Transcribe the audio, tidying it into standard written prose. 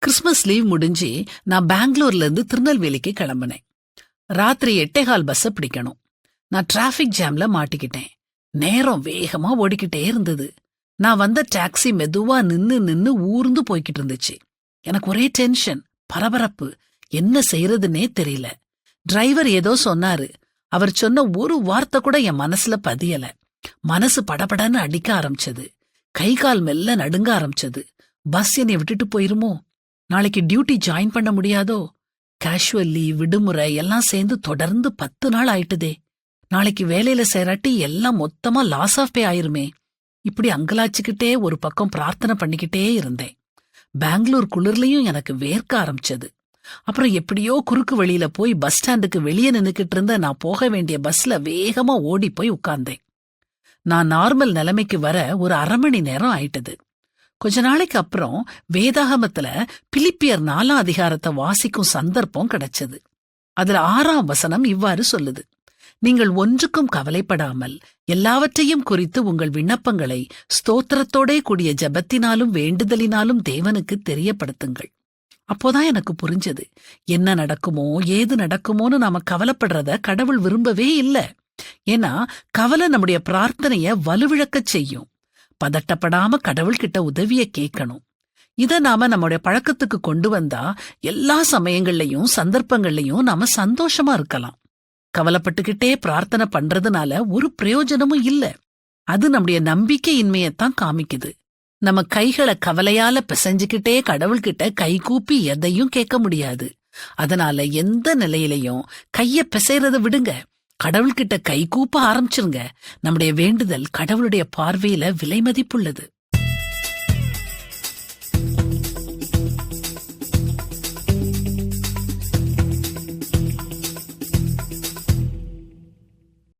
Christmas leave முடிஞ்சு நான் பெங்களூர்ல இருந்து திருநெல்வேலிக்கு கிளம்பினேன். ராத்திரி 8:15 பஸ் பிடிக்கணும். நான் டிராபிக் ஜாம்ல மாட்டிக்கிட்டேன். நேரம் வேகமா ஓடிக்கிட்டே இருந்தது. நான் வந்த டாக்ஸி மெதுவா நின்னு நின்னு ஊர்ந்து போய்கிட்டு இருந்துச்சு. எனக்கு ஒரே டென்ஷன், பரபரப்பு. என்ன செய்யறதுன்னே தெரியல. டிரைவர் ஏதோ சொன்னாரு. அவர் சொன்ன ஒரு வார்த்தை கூட என் மனசுல பதியல. மனசு படபடன்னு அடிக்க ஆரம்பிச்சது. கை கால் மெல்ல நடுங்க ஆரம்பிச்சது. பஸ் என்னை விட்டுட்டு போயிருமோ? நாளைக்கு டியூட்டி ஜாயின் பண்ண முடியாதோ? கேஷுவல் லீவ், விடுமுறை எல்லாம் சேர்ந்து தொடர்ந்து 10 நாள் ஆயிட்டுதே. நாளைக்கு வேலையில சேராட்டி எல்லாம் மொத்தமா லாஸ் ஆஃப் பே ஆயிருமே. இப்படி அங்கலாச்சுக்கிட்டே ஒரு பக்கம் பிரார்த்தனை பண்ணிக்கிட்டே இருந்தேன். பெங்களூர் குளிர்லயும் எனக்கு வேர்க்க ஆரம்பிச்சது. அப்புறம் எப்படியோ குறுக்கு வழியில போய் பஸ் ஸ்டாண்டுக்கு வெளியே நின்னுக்கிட்டு இருந்த நான் போக வேண்டிய பஸ்ல வேகமா ஓடி போய் உட்கார்ந்தேன். நான் நார்மல் நிலைமைக்கு வர ஒரு 1/2 மணி நேரம் ஆயிட்டது. கொஞ்ச நாளைக்கு அப்புறம் வேதாகமத்துல பிலிப்பியர் 4ஆம் அதிகாரத்தை வாசிக்கும் சந்தர்ப்பம் கிடைச்சது. அதுல 6ஆம் வசனம் இவ்வாறு சொல்லுது: நீங்கள் ஒன்றுக்கும் கவலைப்படாமல் எல்லாவற்றையும் குறித்து உங்கள் விண்ணப்பங்களை ஸ்தோத்திரத்தோடே கூடிய ஜெபத்தினாலும் வேண்டுதலினாலும் தேவனுக்கு தெரியப்படுத்துங்கள். அப்போதான் எனக்கு புரிஞ்சது, என்ன நடக்குமோ ஏது நடக்குமோன்னு நாம கவலைப்படுறத கடவுள் விரும்பவே இல்ல. ஏன்னா கவலை நம்முடைய பிரார்த்தனைய வலுவிழக்கச் செய்யும். பதட்டப்படாம கடவுள்கிட்ட உதவிய கேட்கணும். இத நாம நம்முடைய பழக்கத்துக்கு கொண்டு வந்தா எல்லா சமயங்கள்லயும் சந்தர்ப்பங்கள்லயும் நாம சந்தோஷமா இருக்கலாம். கவலைப்பட்டுக்கிட்டே பிரார்த்தனை பண்றதுனால ஒரு பிரயோஜனமும் இல்ல. அது நம்முடைய நம்பிக்கையின்மையத்தான் காமிக்குது. நம்ம கைகளை கவலையால பிசைஞ்சுக்கிட்டே கடவுள்கிட்ட கை கூப்பி எதையும் கேட்க முடியாது. அதனால எந்த நிலையிலையும் கைய பிசைறத விடுங்க. கடவுள்கிட்ட கை கூப்ப ஆரம்பிச்சிருங்க. நம்முடைய வேண்டுதல் கடவுளுடைய பார்வையில விலை மதிப்புள்ளது.